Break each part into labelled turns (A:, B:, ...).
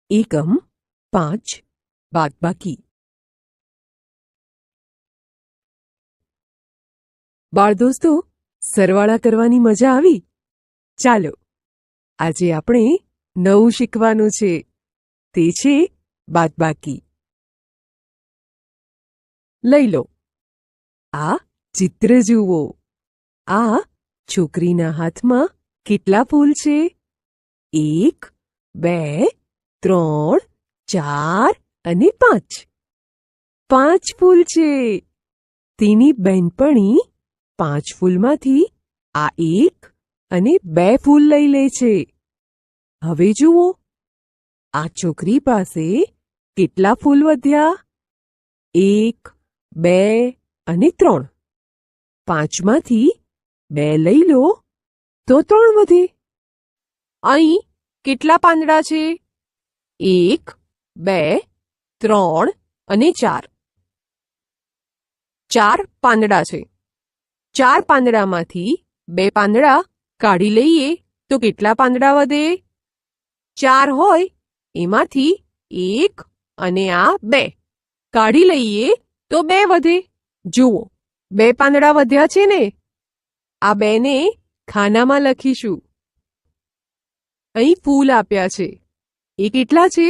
A: એકમ 5 બાદબાકી. બાળ દોસ્તો, સરવાળા કરવાની મજા આવી? ચાલો, આજે આપણે નવું શીખવાનું છે. તે છે બાદબાકી. લઈ લો, આ ચિત્ર જુઓ. આ છોકરીના હાથમાં કેટલા ફૂલ છે? 1, 2, 3, 4 અને 5. 5 ફૂલ છે. તેની બહેનપણી 5 ફૂલમાંથી આ 1 અને 2 ફૂલ લઈ લે છે. હવે જુઓ, આ છોકરી પાસે કેટલા ફૂલ વધ્યા? 1, 2 અને 3. 5માંથી 2 લઈ લો તો 3 વધે. અહીં કેટલા પાંદડા છે? 1, 2, 3 અને 4. 4 પાંદડા છે. 4 પાંદડામાંથી 2 પાંદડા કાઢી લઈએ તો કેટલા પાંદડા વધે? 4 હોય એમાંથી 1 અને આ 2 કાઢી લઈએ તો 2 વધે. જુઓ, 2 પાંદડા વધ્યા છે ને? આ 2 ને ખાનામાં લખીશું. અહીં ફૂલ આપ્યા છે. એ કેટલા છે?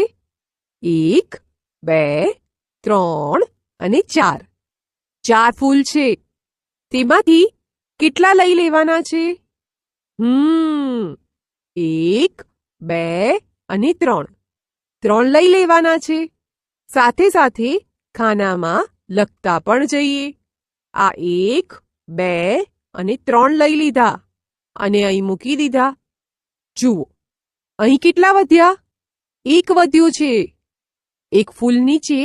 A: 1, 2, 3 અને 4. 4 ફૂલ છે. તેમાંથી કેટલા લઈ લેવાના છે? 1, 2 અને 3. 3 લઈ લેવાના છે. સાથે સાથે ખાનામાં લખતા પણ જઈએ. આ 1, 2 અને 3 લઈ લીધા અને અહીં મૂકી દીધા. જુઓ, અહીં કેટલા વધ્યા? 1 વધ્યું છે. 1 ફૂલ નીચે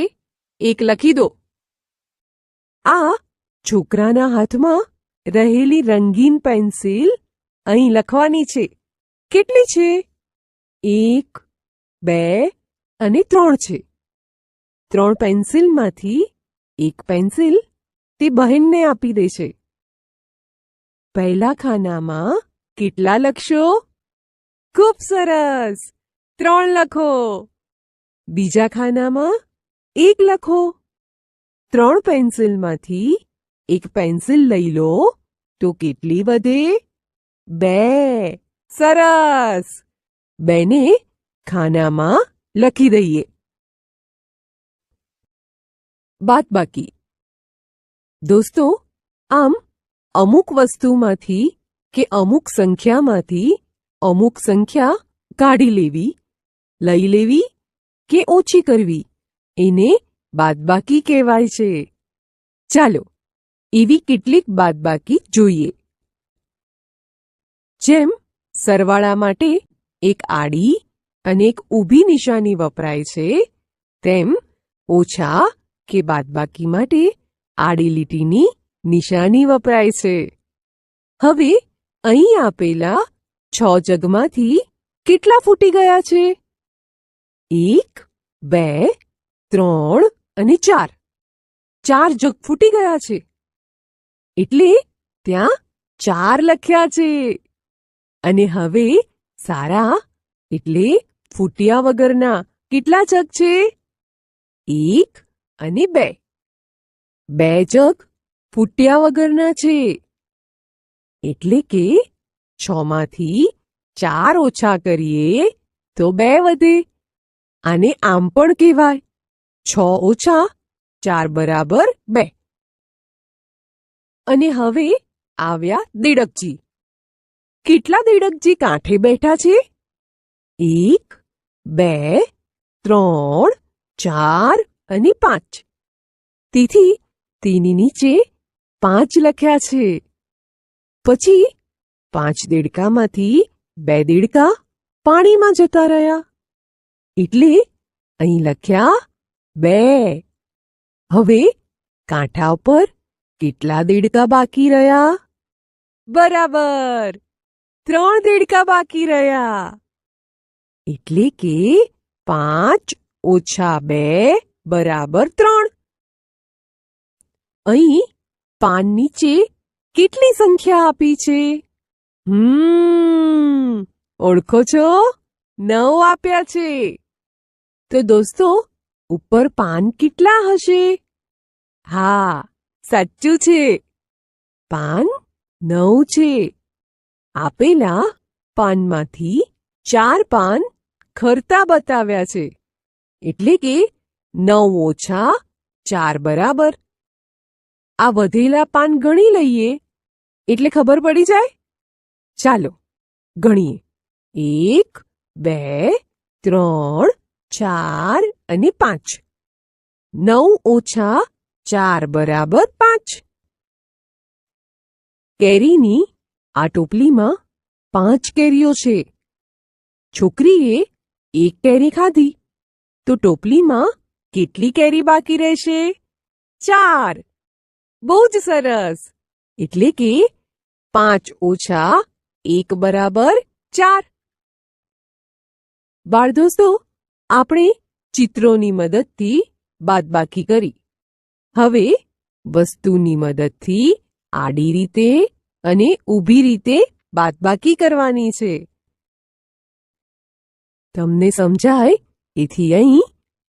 A: 1 લખી દો. આ છોકરાના હાથમાં રહેલી રંગીન પેન્સિલ અહીં લખવાની છે. કેટલી છે? 1, 2 અને 3 છે. 3 પેન્સિલમાંથી 1 પેન્સિલ તે બહેનને આપી દે છે. પહેલા ખાનામાં કેટલા લખશો? ખૂબ સરસ, 3 લખો. બીજા ખાનામાં 1 લખો. 3 પેન્સિલમાંથી 1 પેન્સિલ લઈ લો તો કેટલી વધે? 2. સરસ, 2 ને ખાનામાં લખી દઈએ. બાદબાકી. દોસ્તો, આમ અમુક વસ્તુમાંથી કે અમુક સંખ્યામાંથી અમુક સંખ્યા કાઢી લેવી, લઈ લેવી કે ઓછી કરવી, એને બાદબાકી કહેવાય છે. ચાલો, એવી કેટલીક બાદબાકી જોઈએ. જેમ સરવાળા માટે એક આડી અને એક ઊભી નિશાની વપરાય છે, તેમ ઓછા કે બાદબાકી માટે આડી લીટીની નિશાની વપરાય છે. હવે અહીં આપેલા 6 જગમાંથી કેટલા ફૂટી ગયા છે? 1, 2, 3 અને 4. 4 જગ ફૂટી ગયા છે. એટલે ત્યાં 4 લખ્યા છે. અને હવે સારા એટલે ફૂટ્યા વગરના કેટલા જગ છે? 1 અને 2. 2 જગ ફૂટ્યા વગરના છે. એટલે કે 6 માંથી 4 ઓછા કરીએ તો 2 વધે. આને આમ પણ કહેવાય 6 ઓછા 4 બરાબર 2. અને હવે આવ્યા દેડકજી. કેટલા દેડકજી કાંઠે બેઠા છે? 1, 2, 3, 4 અને 5. તેથી તેની નીચે 5 લખ્યા છે. પછી 5 દેડકામાંથી 2 દેડકા પાણીમાં જતા રહ્યા. એટલે અહીં લખ્યા 2. હવે કાંઠા ઉપર કેટલા દેડકા બાકી રહ્યા? બરાબર, 3 દેડકા બાકી રહ્યા. એટલે કે 5 ઓછા 2 બરાબર 3. અહીં પાન નીચે કેટલી સંખ્યા આપી છે? ઓળખો છો? 9 આપ્યા છે. તો દોસ્તો ઉપર પાન કેટલા હશે? હા, સાચું છે. પાન 9 છે. આપેલા પાનમાંથી 4 પાન ખરતા બતાવ્યા છે. એટલે કે 9 ઓછા 4 બરાબર. આ વધેલા પાન ગણી લઈએ એટલે ખબર પડી જાય. ચાલો ગણીએ. 1, 2, 3, 4 અને 5. 9 ઓછા 4 બરાબર 5. કેરીની આ ટોપલીમાં 5 કેરીઓ છે. છોકરીએ 1 કેરી ખાધી તો ટોપલીમાં કેટલી કેરી બાકી રહેશે? 4. બહુ જ સરસ. એટલે કે 5 ઓછા 1 બરાબર 4. બાળ દોસ્તો, આપણે ચિત્રોની મદદથી બાદબાકી કરી. હવે વસ્તુની મદદથી આડી રીતે અને ઊભી રીતે બાદબાકી કરવાની છે. તમને સમજાય એથી અહીં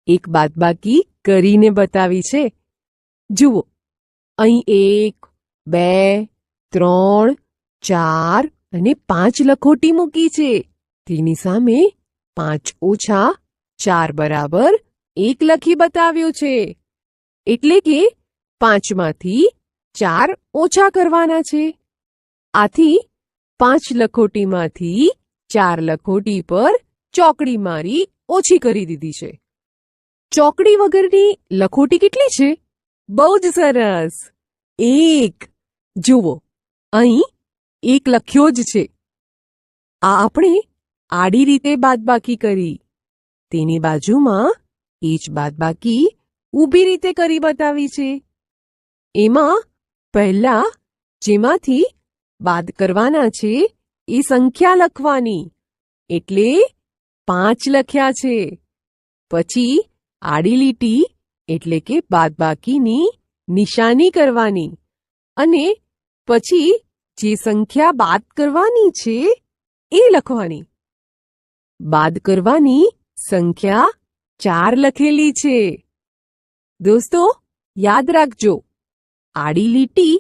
A: એક બાદબાકી કરીને બતાવી છે. જુઓ, અહીં 1, 2, 3, 4 અને 5 લખોટી મૂકી છે. તેની સામે 5 ઓછા 4 બરાબર 1 લખી બતાવ્યું છે. એટલે કે 5 માંથી 4 ઓછા કરવાના છે. આથી 5 લખોટીમાંથી 4 લખોટી પર ચોકડી મારી ઓછી કરી દીધી છે. ચોકડી વગરની લખોટી કેટલી છે? બહુ જ સરસ, 1. જુઓ, અહીં 1 લખ્યો જ છે. આ આપણે આડી રીતે બાદબાકી કરી. તેની બાજુમાં એ જ બાદબાકી ઊભી રીતે કરી બતાવી છે. એમાં પહેલા જેમાંથી બાદ કરવાના છે એ સંખ્યા લખવાની. એટલે 5 લખ્યા છે. પછી આડી લીટી એટલે કે બાદબાકીની નિશાની કરવાની અને પછી જે સંખ્યા બાદ કરવાની છે એ લખવાની. બાદ કરવાની સંખ્યા 4 લખેલી છે. દોસ્તો યાદ રાખજો, આડી લીટી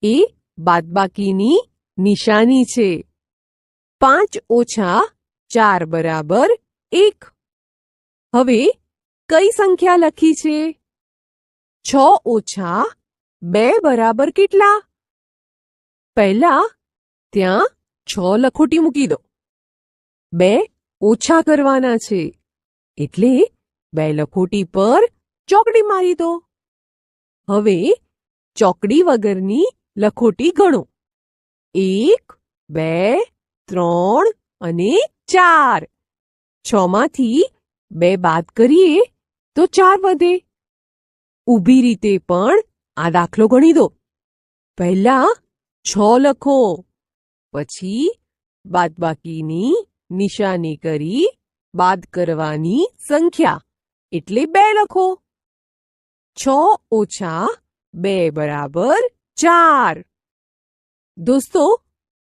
A: એ બાદબાકીની નિશાની છે. 5 ઓછા 4 બરાબર 1. હવે કઈ સંખ્યા લખી છે? 6 ઓછા 2 બરાબર કેટલા? પહેલા ત્યાં 6 લખોટી મૂકી દો. 2 ઓછા કરવાના છે. એટલે 2 લખોટી પર ચોકડી મારી દો. હવે ચોકડી વગરની લખોટી ગણો. 1, 2, 3 અને 4. 6 માંથી 2 બાદ કરીએ તો 4 વધે. ઊભી રીતે પણ આ દાખલો ગણી દો. પહેલા 6 લખો, પછી બાદબાકીની નિશાની કરી બાદ કરવાની સંખ્યા એટલે 2 લખો. 6 ઓછા 2 બરાબર 4. દોસ્તો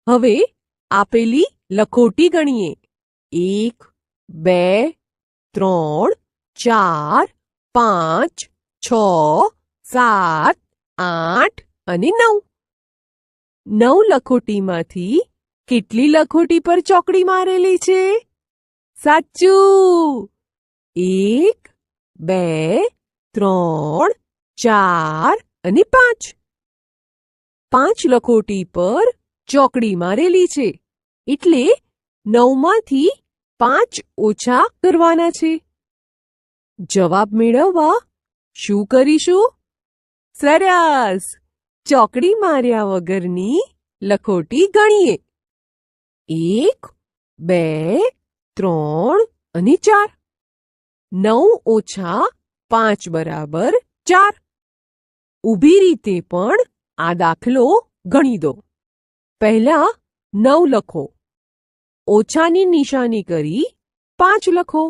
A: હવે આપેલી લખોટી ગણીએ. 1, 2, 3, 4, 5, 6, 7, 8 અને 9. 9 લખોટીમાંથી કેટલી લખોટી પર ચોકડી મારેલી છે? સાચું, 1, 2, 3, 4 અને 5. 5 લખોટી પર ચોકડી મારેલી છે. એટલે 9 માંથી 5 ઓછા કરવાના છે. જવાબ મેળવવા શું કરીશું? સરસ! ચોકડી માર્યા વગરની લખોટી ગણીએ. 1, 2, 3 અને 4. 9 ઓછા 5 બરાબર 4. ઊભી રીતે પણ આ દાખલો ગણી દો. પહેલા 9 લખો, ઓછાની નિશાની કરી 5 લખો.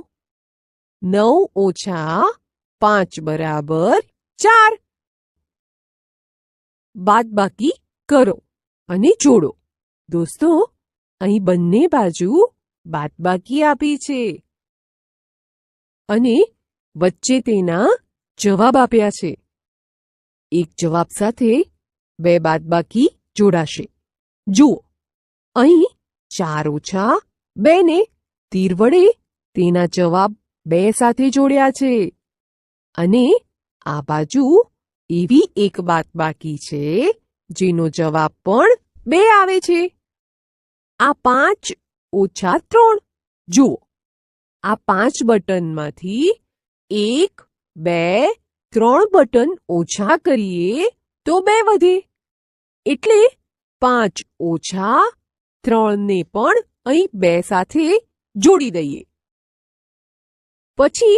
A: 9 ઓછા 5 બરાબર 4. બાદબાકી કરો અને જોડો. દોસ્તો અહીં બંને બાજુ બાદબાકી આપી છે. અને વચ્ચે તેના જવાબ આપ્યા છે. એક જવાબ સાથે 2 બાદબાકી જોડાશે. જુઓ, અહીં 4 ઓછા 2 ને તીર વડે તેના જવાબ 2 સાથે જોડ્યા છે. અને આ બાજુ એવી એક બાદબાકી છે જેનો જવાબ પણ 2 આવે છે. આ 5 ઓછા 3. જુઓ, આ 5 બટનમાંથી 1, 2, 3 બટન ઓછા કરીએ તો 2 વધે. એટલે 5 ઓછા 3 ને પણ અહીં 2 સાથે જોડી દઈએ. પછી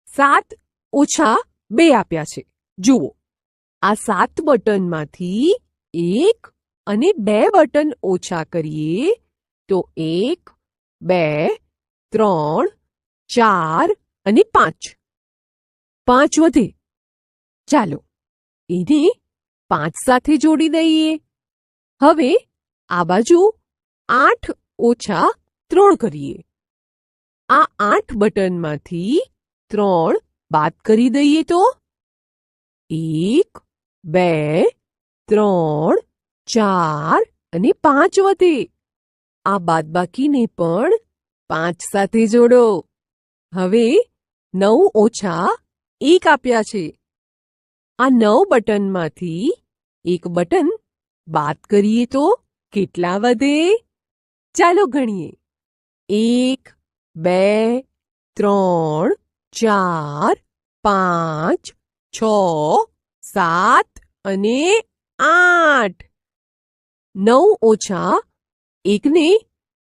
A: 7 ઓછા 2 આપ્યા છે. જુઓ, આ 7 બટનમાંથી 1 અને 2 બટન ઓછા કરીએ તો 1, 2, 3, 4 અને 5. 5 વધે. ચાલો એને 5 સાથે જોડી દઈએ. હવે આ બાજુ 8 ઓછા 3 કરીએ. આ 8 બટનમાંથી 3 બાદ કરી દઈએ તો 1, 2, 3, 4 અને 5 વધે. આ બાદબાકીને પણ 5 સાથે જોડો. હવે 9 ઓછા 1 આપ્યા છે. આ 9 બટનમાંથી 1 બટન બાદ કરીએ તો કેટલા વધે? ચાલો ગણીએ. 1, 2, 3, 4, 5, 6, 7 અને 8. 9 ઓછા 1 ને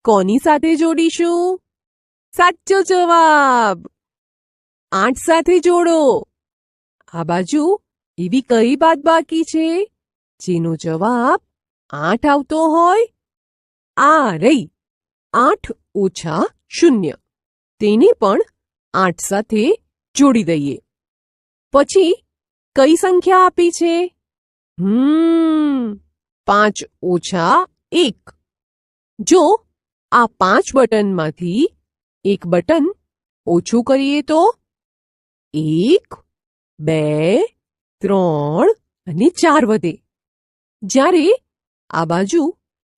A: કોની સાથે જોડીશું? સાચો જવાબ 8 સાથે જોડો. આ બાજુ એવી કઈ બાદબાકી છે જેનો જવાબ 8 આવતો હોય? આ રહી 8 ઓછા 0. તેને પણ 8 સાથે જોડી દઈએ. પછી કઈ સંખ્યા આપી છે? 5 ઓછા 1. જો આ 5 બટનમાંથી 1 બટન ઓછું કરીએ તો 1, 2, 3 અને 4 વધે. જ્યારે આ બાજુ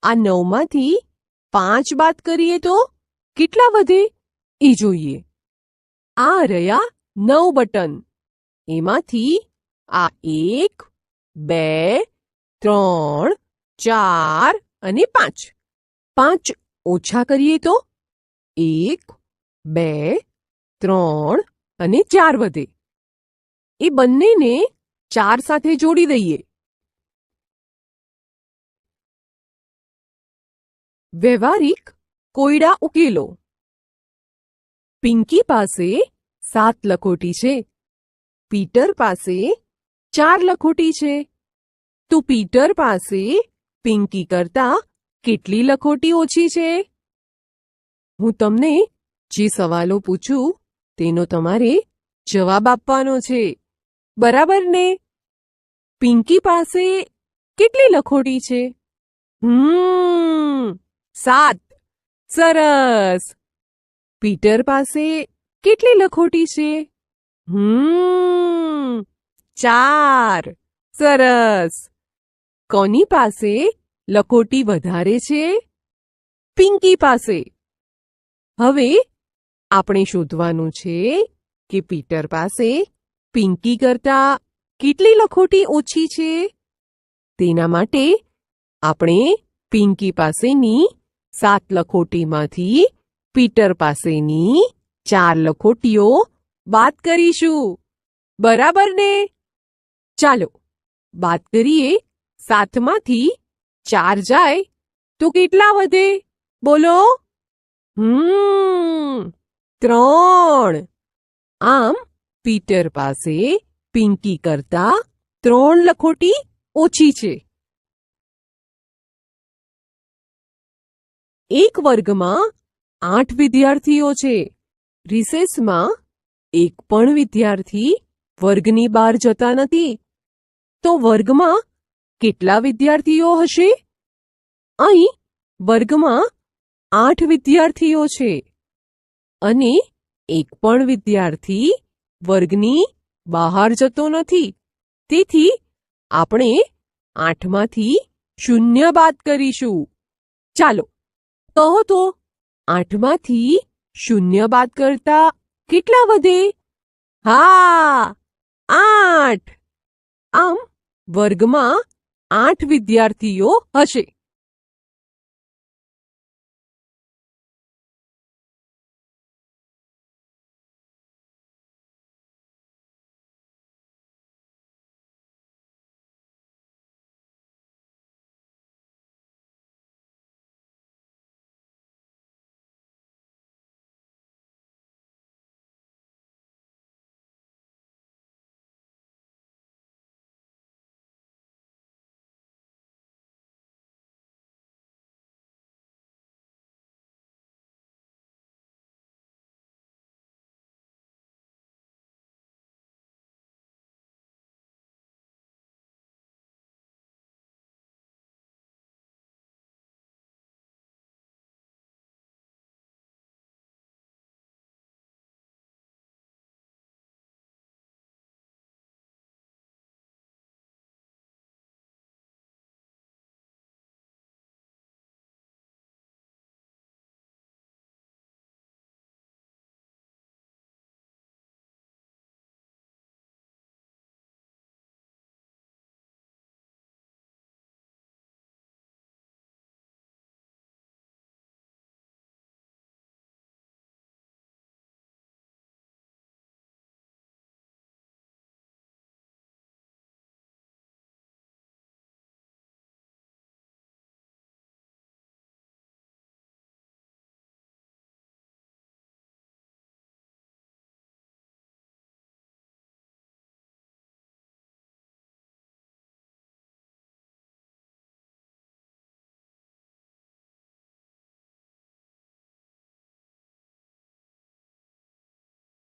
A: આ 9 માંથી 5 બાદ કરીએ તો કેટલા વધે એ જોઈએ. આ રહ્યા 9 બટન. એમાંથી આ 1, 2, 3, 4 અને 5. 5 ઓછા કરીએ તો 1, 2, 3 અને 4 વધે. એ બંનેને 4 સાથે જોડી દઈએ. વ્યવહારિક કોયડા ઉકેલો. પિંકી પાસે 7 લખોટી છે. પીટર પાસે 4 લખોટી છે. તો પીટર પાસે પિંકી કરતા કેટલી લખોટી ઓછી છે? હું તમને જે સવાલો પૂછું તેનો તમારે જવાબ આપવાનો છે. બરાબર ને? પિંકી પાસે કેટલી લખોટી છે? 7. સરસ. પીટર પાસે કેટલી લખોટી છે? 4. સરસ. કોની પાસે લખોટી વધારે છે? પિંકી પાસે. હવે આપણે શોધવાનું છે કે પીટર પાસે પિંકી કરતા કેટલી લખોટી ઓછી છે. તેના માટે આપણે પિંકી પાસેની 7 લખોટીમાંથી પીટર પાસેની 4 લખોટીઓ બાદ કરીશું. બરાબર ને? ચાલો બાદ કરીએ. 7 માંથી 4 જાય તો કેટલા વધે? બોલો. 3. આમ પીટર પાસે પિંકી કરતા 3 લખોટી ઓછી છે. એક વર્ગમાં 8 વિદ્યાર્થીઓ છે. રિસેસમાં એક પણ વિદ્યાર્થી વર્ગની બહાર જતા નથી. તો વર્ગમાં કેટલા વિદ્યાર્થીઓ હશે? અહીં વર્ગમાં 8 વિદ્યાર્થીઓ છે અને એક પણ વિદ્યાર્થી વર્ગની બહાર જતો નથી. તેથી આપણે 8માંથી 0 બાદ કરીશું. ચાલો કહો તો 8માંથી 0 બાદ કરતા કેટલા વધે? હા, 8. આમ વર્ગમાં 8 વિદ્યાર્થીઓ હશે.